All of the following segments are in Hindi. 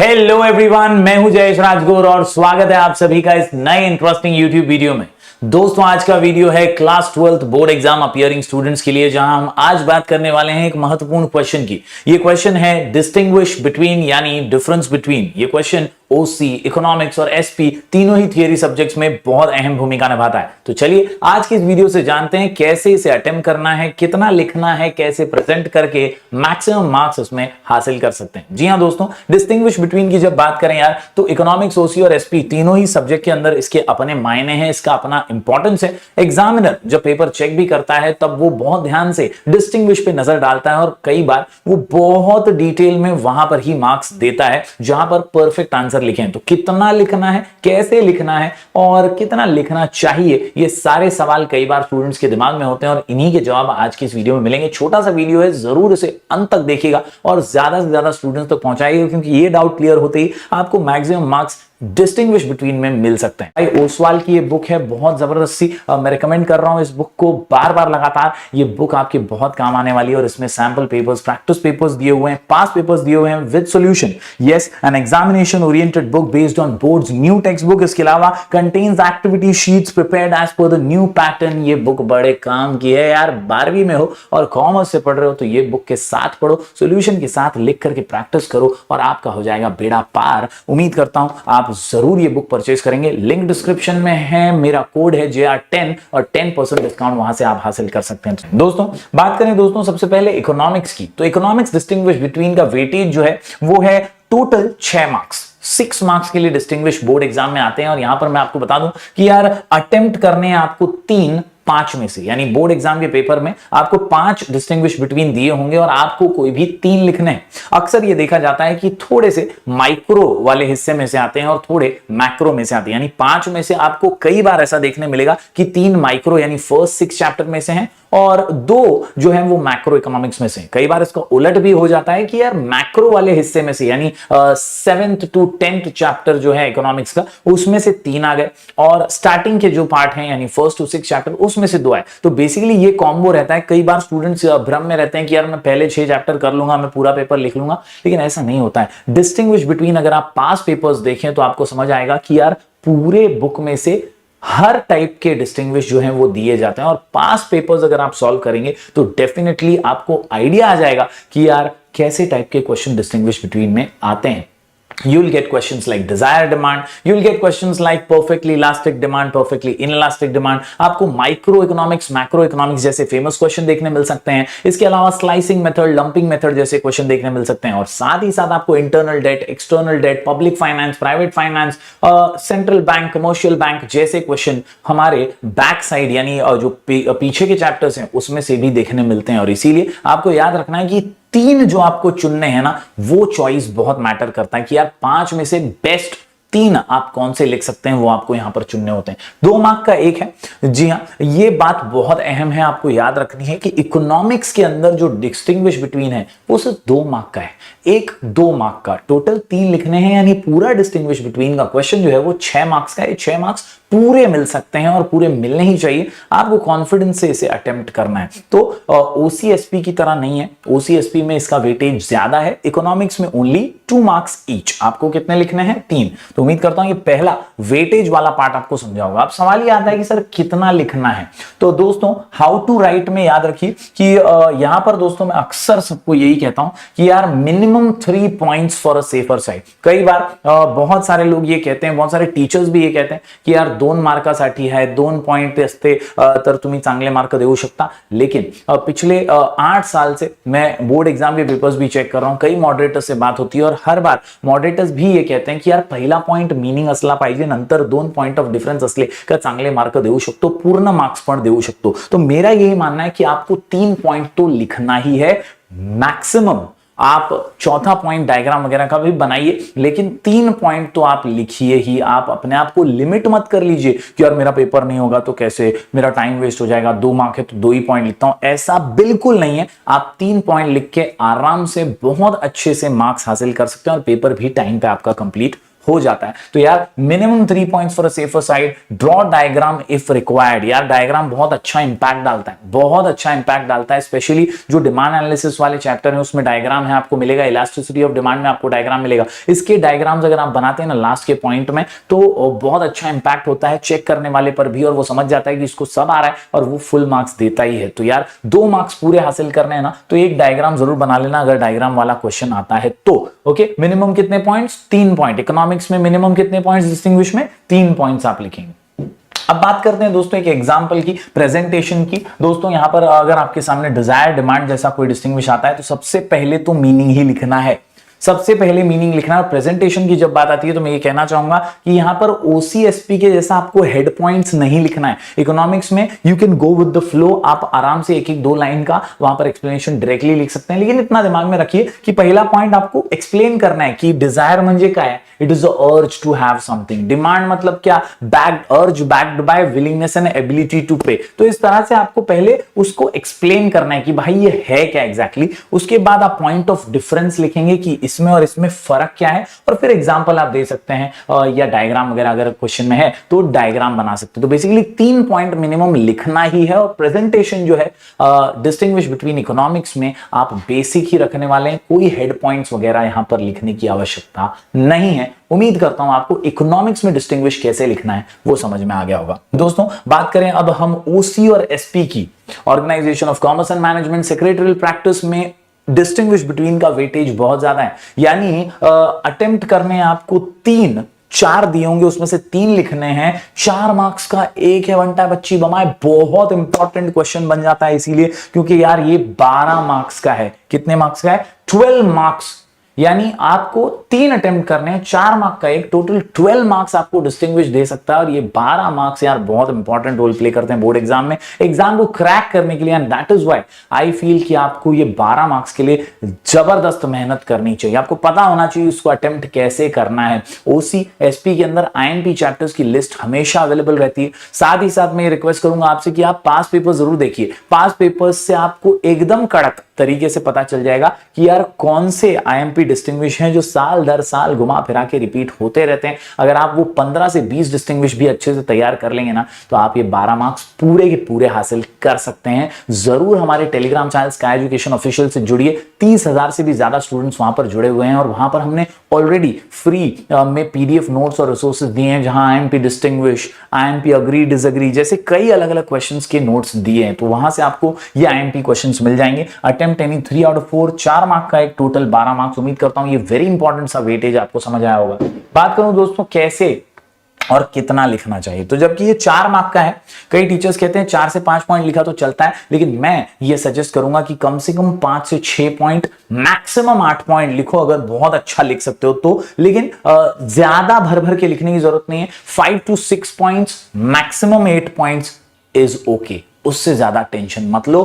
हेलो एवरीवन, मैं हूं जयेश राजगुर और स्वागत है आप सभी का इस नए इंटरेस्टिंग यूट्यूब वीडियो में। दोस्तों, आज का वीडियो है class 12th board exam appearing students के लिए, जहां हम आज बात करने वाले हैं एक महत्वपूर्ण क्वेश्चन की। ये क्वेश्चन है डिस्टिंग्विश बिटवीन यानी डिफरेंस बिटवीन। ये क्वेश्चन ओसी, इकोनॉमिक्स और एसपी तीनों ही थियरी सब्जेक्ट्स में बहुत अहम भूमिका निभाता है। तो चलिए आज की इस वीडियो से जानते हैं कैसे इसे अटेम्प्ट करना है, कितना लिखना है, कैसे प्रेजेंट करके मैक्सिमम मार्क्स उसमें हासिल कर सकते हैं। जी हां दोस्तों, डिस्टिंग्विश बिटवीन की जब बात करें यार, तो इकोनॉमिक्स, ओसी और एसपी तीनों ही सब्जेक्ट के अंदर इसके अपने मायने हैं, इसका अपना इंपॉर्टेंस है। एग्जामिनर जब पेपर चेक भी करता है तब वो बहुत ध्यान से डिस्टिंग्विश पे नजर डालता है और कई बार वो बहुत डिटेल में वहां पर ही मार्क्स देता है जहां पर परफेक्ट आंसर लिखें। तो कितना लिखना है, कैसे लिखना है और कितना लिखना चाहिए, ये सारे सवाल कई बार स्टूडेंट्स के दिमाग में होते हैं और इन्हीं के जवाब आज की इस वीडियो में मिलेंगे। छोटा सा वीडियो है, जरूर इसे अंत तक देखिएगा और ज्यादा से ज्यादा स्टूडेंट्स तक पहुंचाइएगा, क्योंकि ये डाउट क्लियर होते ही आपको मैक्सिमम मार्क्स डिस्टिंग्विश बिटवीन में मिल सकते हैं। भाई ओसवाल की ये बुक है, बहुत जबरदस्ती मैं रिकमेंड कर रहा हूं इस बुक को बार बार लगातार। ये बुक आपके बहुत काम आने वाली है और इसमें सैंपल पेपर्स, प्रैक्टिस पेपर्स दिए हुए हैं, पास पेपर्स दिए हुए हैं with solution. Yes, an examination oriented book based on boards new textbook. इसके अलावा contents activity sheets prepared as per the new pattern. ये बुक बड़े काम की है यार, 12वीं में हो और कॉमर्स से पढ़ रहे हो तो ये बुक के साथ पढ़ो, सॉल्यूशन के साथ लिख करके प्रैक्टिस करो और आपका हो जाएगा बेड़ा पार। उम्मीद करता हूं आप जरूर ये बुक परचेज करेंगे। लिंक डिस्क्रिप्शन में है, मेरा कोड है JR10 और 10% डिस्काउंट वहां से आप हासिल कर सकते हैं। दोस्तों बात करें दोस्तों सबसे पहले इकोनॉमिक्स की, तो इकोनॉमिक्स डिस्टिंग्विश बिटवीन का वेटेज जो है वो है टोटल 6 मार्क्स। 6 मार्क्स के लिए डिस्टिंग्विश बोर्ड एग्जाम में आते हैं और यहां पर मैं आपको बता दूं कि यार अटेम्प्ट करने हैं आपको 3 5 में से, यानी बोर्ड एग्जाम के पेपर में आपको 5 डिस्टिंग्विश बिटवीन दिए होंगे और आपको कोई भी 3 लिखने हैं। अक्सर ये देखा जाता है कि थोड़े से माइक्रो वाले हिस्से में से आते हैं और थोड़े मैक्रो में से आते हैं, यानी 5 में से आपको कई बार ऐसा देखने मिलेगा कि 3 माइक्रो यानी फर्स्ट 6 चैप्टर में से हैं और 2 जो है वो मैक्रो इकोनॉमिक्स में से। कई बार इसका उलट भी हो जाता है कि यार मैक्रो वाले हिस्से में से यानी 7th to 10th चैप्टर जो है इकोनॉमिक्स का, उसमें से 3 आ गए और स्टार्टिंग के जो पार्ट हैं यानी 1st to 6 चैप्टर उसमें से 2 आए। तो बेसिकली ये कॉम्बो रहता है। कई बार स्टूडेंट्स भ्रम में रहते हैं कि यार मैं पहले 6 चैप्टर कर लूंगा, मैं पूरा पेपर लिख लूंगा, लेकिन ऐसा नहीं होता है। डिस्टिंग्विश बिटवीन अगर आप पास पेपर्स देखें तो आपको समझ आएगा कि यार पूरे बुक में से हर टाइप के डिस्टिंग्विश जो हैं वो दिए जाते हैं और पास पेपर्स अगर आप सॉल्व करेंगे तो डेफिनेटली आपको आइडिया आ जाएगा कि यार कैसे टाइप के क्वेश्चन डिस्टिंग्विश बिटवीन में आते हैं। You'll get questions like desired demand, you'll get questions like perfectly elastic demand, perfectly inelastic demand। आपको माइक्रो इकोनॉमिक्स, मैक्रो इकोनॉमिक्स जैसे फेमस क्वेश्चन देखने मिल सकते हैं। इसके अलावा स्लाइसिंग मेथड, लंपिंग मेथड जैसे क्वेश्चन देखने मिल सकते हैं और साथ ही साथ आपको internal debt, external debt, public finance, private finance, central bank, commercial bank जैसे क्वेश्चन हमारे बैक साइड यानी जो पीछे के चैप्टर्स हैं उसमें से भी देखने मिलते हैं। और इसीलिए आपको याद रखना है कि 3 जो आपको चुनने हैं ना, वो चॉइस बहुत मैटर करता है कि यार 5 में से बेस्ट 3 आप कौन से लिख सकते हैं, वो आपको यहां पर चुनने होते हैं। 2 मार्क का एक है। जी हां, ये बात बहुत अहम है, आपको याद रखनी है कि इकोनॉमिक्स के अंदर जो डिस्टिंग्विश बिटवीन है वो सिर्फ 2 मार्क का है। एक 2 मार्क का, टोटल 3 लिखने हैं, यानी पूरा डिस्टिंग्विश बिटवीन का क्वेश्चन जो है वो 6 मार्क्स का है। 6 मार्क्स पूरे मिल सकते हैं और पूरे मिलने ही चाहिए। आपको कॉन्फिडेंस से इसे अटेम्प्ट करना है। तो ओसीएसपी की तरह नहीं है, ओसीएसपी में इसका वेटेज ज्यादा है, इकोनॉमिक्स में ओनली 2 मार्क्स ईच। आपको कितने लिखने हैं? 3। तो उम्मीद करता हूं ये पहला वेटेज वाला पार्ट आपको समझा होगा। अब सवाल ये आता है कि सर कितना लिखना है। तो दोस्तों हाउ टू राइट में याद रखिए कि यहां पर दोस्तों मैं अक्सर सबको यही कहता हूं कि यार minimum 3 points for a safer side. कई बार बहुत सारे लोग ये कहते हैं, बहुत सारे टीचर्स भी ये कहते हैं कि यार 2 मार्कासाठी आहे, 2 पॉइंट असते तर तुम्ही चांगले मार्क देऊ शकता। लेकिन पिछले 8 साल से मैं बोर्ड एग्जाम के पेपर्स भी चेक कर रहा हूं, कई मॉडरेटर्स से बात होती है और हर बार मॉडरेटर्स भी ये कहते हैं कि यार पहिला पॉइंट मीनिंग असला पाहिजे, नंतर 2 पॉइंट ऑफ डिफरन्स असले का चांगले मार्क देऊ शकतो, पूर्ण मार्क्स पण देऊ शकतो। तो मेरा यही मानना है कि आपको 3 पॉइंट तो लिखना ही है मैक्सिमम। आप चौथा पॉइंट डायग्राम वगैरह का भी बनाइए, लेकिन 3 पॉइंट तो आप लिखिए ही। आप अपने आप को लिमिट मत कर लीजिए कि यार मेरा पेपर नहीं होगा तो कैसे, मेरा टाइम वेस्ट हो जाएगा, 2 मार्क है तो 2 ही पॉइंट लिखता हूं। ऐसा बिल्कुल नहीं है। आप 3 पॉइंट लिख के आराम से बहुत अच्छे से मार्क्स हासिल कर सकते हैं और पेपर भी टाइम पे आपका कंप्लीट हो जाता है। तो यार minimum 3 points for a safer side, draw diagram if required. यार डायग्राम बहुत अच्छा इंपैक्ट डालता है, बहुत अच्छा इंपैक्ट डालता है, स्पेशली जो डिमांड एनालिसिस वाले चैप्टर है उसमें डायग्राम है, आपको मिलेगा। इलास्टिसिटी ऑफ डिमांड में आपको डायग्राम मिलेगा। इसके डायग्राम्स अगर आप बनाते हैं ना लास्ट के पॉइंट में, तो बहुत अच्छा इंपैक्ट होता है चेक करने वाले पर भी, और वो समझ जाता है कि इसको सब आ रहा है और वो फुल मार्क्स देता ही है। तो यार 2 मार्क्स पूरे हासिल करने हैं ना, तो एक डायग्राम जरूर बना लेना अगर डायग्राम वाला क्वेश्चन आता है तो। ओके, मिनिमम कितने पॉइंट्स? 3 पॉइंट। इकोनॉमिक्स में मिनिमम कितने पॉइंट्स डिस्टिंग्विश में? 3 पॉइंट्स आप लिखेंगे। अब बात करते हैं दोस्तों एक एग्जांपल की, प्रेजेंटेशन की। दोस्तों यहां पर अगर आपके सामने डिजायर डिमांड जैसा कोई डिस्टिंग्विश आता है तो सबसे पहले तो मीनिंग ही लिखना है, सबसे पहले मीनिंग लिखना है। और प्रेजेंटेशन की जब बात आती है तो मैं ये कहना चाहूंगा कि यहां पर ओसीएसपी के जैसा आपको हेड पॉइंट्स नहीं लिखना है। इकोनॉमिक्स में you can go with the flow, आप आराम से एक एक 2 लाइन का वहां पर एक्सप्लेनेशन डायरेक्टली लिख सकते हैं, लेकिन इतना दिमाग में रखिए कि पहला पॉइंट आपको एक्सप्लेन करना है कि डिजायर म्हणजे काय है, it is the urge to have something. Demand मतलब क्या? Urge backed by willingness and ability to pay. तो इस तरह से आपको पहले उसको एक्सप्लेन करना है कि भाई ये है क्या एग्जैक्टली। उसके बाद आप पॉइंट ऑफ डिफरेंस लिखेंगे कि इसमें और इसमें फर्क क्या है, और फिर एग्जांपल आप दे सकते हैं या डायग्राम वगैरह अगर क्वेश्चन में है तो डायग्राम बना सकते हैं। तो बेसिकली 3 पॉइंट मिनिमम लिखना ही है। और प्रेजेंटेशन जो है डिस्टिंग्विश बिटवीन इकोनॉमिक्स में आप बेसिक ही रखने वाले हैं, कोई हेड पॉइंट्स वगैरह यहां पर लिखने की आवश्यकता नहीं है। उम्मीद करता हूं आपको इकोनॉमिक्स में डिस्टिंग्विश कैसे लिखना है वो समझ में आ गया होगा। दोस्तों बात करें अब हम ओसी और एसपी की, organisation of commerce and management secretarial practice में डिस्टिंग्विश बिटवीन का वेटेज बहुत ज्यादा है। यानी अटेम्प्ट करने आपको 4 दिए होंगे, उसमें से 3 लिखने हैं। 4 मार्क्स का एक है वनटा बच्ची बमाए, बहुत इंपॉर्टेंट क्वेश्चन बन जाता है इसीलिए क्योंकि यार ये 12 मार्क्स का है। कितने मार्क्स का है? 12 मार्क्स। यानी आपको 3 अटेम्प्ट करने हैं, 4 मार्क का एक, टोटल 12 मार्क्स आपको डिस्टिंग्विश दे सकता है। और ये 12 मार्क्स यार बहुत इंपॉर्टेंट रोल प्ले करते हैं बोर्ड एग्जाम में, एग्जाम को क्रैक करने के लिए। And that is why I feel कि आपको ये 12 मार्क्स के लिए जबरदस्त मेहनत करनी चाहिए। आपको पता होना चाहिए इसको अटेम्प्ट कैसे करना है। ओसी एसपी के अंदर आईएमपी चैप्टर्स की लिस्ट हमेशा अवेलेबल रहती है। साथ ही साथ मैं रिक्वेस्ट करूंगा आपसे कि आप पास पेपर जरूर देखिए। पास पेपर्स से आपको एकदम कड़क तरीके से पता चल जाएगा कि यार कौन से आईएमपी डिस्टिंग्विश हैं जो साल दर साल घुमा फिरा के रिपीट होते रहते हैं। अगर आप वो 15 से 20 डिस्टिंग्विश भी अच्छे से तैयार कर लेंगे ना, तो आप ये 12 मार्क्स पूरे के पूरे हासिल कर सकते हैं। जरूर हमारे Telegram channel sky education official से जुड़िए। 30,000 से भी ज्यादा स्टूडेंट्स वहां पर जुड़े हुए हैं और वहां पर हमने ऑलरेडी फ्री में पीडीएफ नोट्स और रिसोर्सेज दिए हैं, जहां IMP distinguish, IMP agree disagree जैसे कई अलग अलग क्वेश्चंस के नोट्स दिए हैं। तो वहां से आपको ये आईएमपी क्वेश्चंस मिल जाएंगे। Attempt any 3 out of 4, 4 mark का एक, टोटल 12 मार्क्स। उम्मीद करता हूं ये वेरी इंपॉर्टेंट सा वेटेज आपको समझ आया होगा। बात करूं दोस्तों कैसे और कितना लिखना चाहिए, तो जबकि ये 4 मार्क का है, कई टीचर्स कहते हैं 4 से 5 पॉइंट लिखा तो चलता है, लेकिन मैं ये सजेस्ट करूंगा कि कम से कम 5 से 6 पॉइंट, मैक्सिमम 8 पॉइंट लिखो अगर बहुत अच्छा लिख सकते हो तो। लेकिन ज्यादा भर भर के लिखने की जरूरत नहीं है। 5 to 6 points, maximum 8 points is okay. उससे ज्यादा टेंशन मत लो।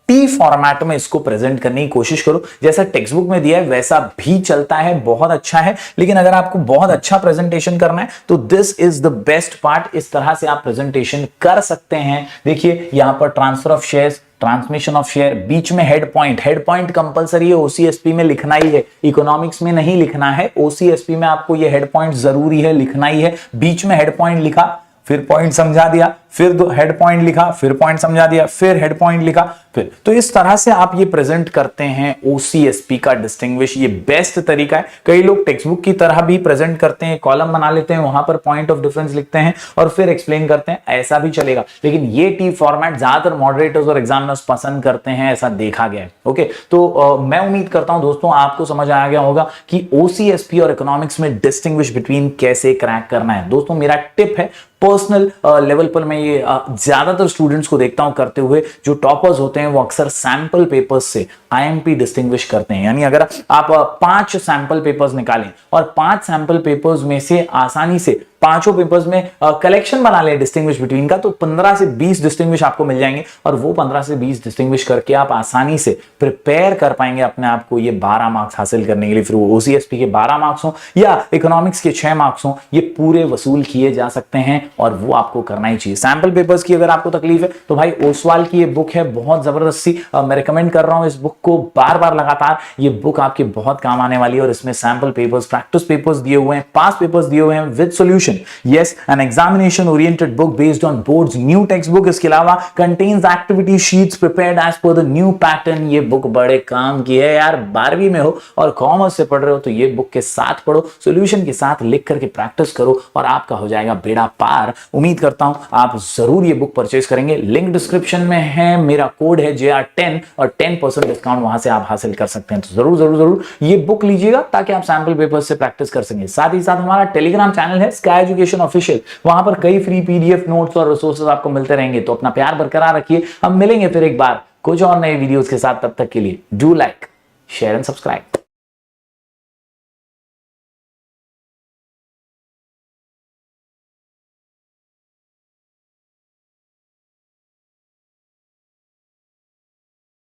टी फॉर्मेट में इसको प्रेजेंट करने की कोशिश करो, जैसा टेक्स्ट बुक में दिया है वैसा भी चलता है, बहुत अच्छा है। लेकिन अगर आपको बहुत अच्छा प्रेजेंटेशन करना है तो this is the best part. इस तरह से आप प्रेजेंटेशन कर सकते हैं। देखिए यहां पर transfer of shares, transmission of share, बीच में हेड पॉइंट कंपलसरी है, ओसीएसपी में लिखना ही है, इकोनॉमिक्स में नहीं लिखना है। ओसीएसपी में आपको ये हेड पॉइंट जरूरी है, लिखना ही है। बीच में हेड पॉइंट लिखा, फिर पॉइंट समझा दिया, फिर हेड पॉइंट लिखा, फिर पॉइंट समझा दिया, फिर हेड पॉइंट लिखा, फिर। तो इस तरह से आप ये प्रेजेंट करते हैं ओसीएसपी का डिस्टिंग्विश। ये बेस्ट तरीका है। कई लोग टेक्स्ट बुक की तरह भी प्रेजेंट करते हैं, कॉलम बना लेते हैं, वहां पर पॉइंट ऑफ डिफरेंस लिखते हैं और फिर एक्सप्लेन करते हैं, ऐसा भी चलेगा। लेकिन ये टी फॉर्मेट ज्यादातर मॉडरेटर्स और एग्जामिनर्स पसंद करते हैं, ऐसा देखा गया है। ओके, तो मैं उम्मीद करता हूं दोस्तों आपको समझ आ गया होगा कि ओसीएसपी और इकोनॉमिक्स में डिस्टिंग्विश बिटवीन कैसे क्रैक करना है। दोस्तों मेरा टिप है, पर्सनल लेवल पर मैं ये ज्यादातर स्टूडेंट्स को देखता हूं करते हुए, जो टॉपर्स होते हैं वो अक्सर सैंपल पेपर्स से आईएमपी डिस्टिंग्विश करते हैं। यानी अगर आप 5 सैंपल पेपर्स निकालें और 5 सैंपल पेपर्स में से आसानी से पांचों पेपर्स में कलेक्शन बना ले डिस्टिंग्विश बिटवीन का, तो 15 से 20 डिस्टिंग्विश आपको मिल जाएंगे और वो 15 से 20 डिस्टिंग्विश करके आप आसानी से प्रिपेयर कर पाएंगे अपने आप को ये 12 मार्क्स हासिल करने के लिए। फिर वो ओसीएसपी के 12 मार्क्स हो या इकोनॉमिक्स के 6 मार्क्स हो, ये पूरे वसूल किए जा सकते हैं और वो आपको करना ही चाहिए। सैंपल पेपर्स की अगर आपको तकलीफ है तो भाई ओसवाल की ये बुक है, बहुत जबरदस्ती मैं रिकमेंड कर रहा हूं इस बुक को बार बार लगातार। ये बुक आपके बहुत काम आने वाली है और इसमें सैंपल पेपर्स, प्रैक्टिस पेपर्स दिए हुए हैं, पास पेपर्स दिए हुए हैं with solution. Yes, an examination oriented book based on boards new textbook. इसके अलावा contents activity sheets prepared as per the new pattern. ये बुक बड़े काम की है यार, 12वीं में हो और कॉमर्स से पढ़ रहे हो तो ये बुक के साथ पढ़ो, सॉल्यूशन के साथ लिख करके प्रैक्टिस करो और आपका हो जाएगा बेड़ा पार। उम्मीद करता हूं आप जरूर ये बुक परचेज करेंगे। लिंक डिस्क्रिप्शन में है, मेरा कोड है JR10 और 10% डिस्काउंट वहां से आप हासिल कर सकते हैं। तो जरूर जरूर जरूर ये बुक लीजिएगा ताकि आप सैंपल पेपर से प्रैक्टिस कर सकें। साथ ही साथ हमारा टेलीग्राम चैनल है स्काई एजुकेशन ऑफिशियल, वहां पर कई फ्री PDF नोट्स और रिसोर्सेज आपको मिलते रहेंगे। तो अपना प्यार बरकरार रखिए, हम मिलेंगे फिर एक बार कुछ और नए वीडियोस के साथ। तब तक के लिए do like, share and subscribe.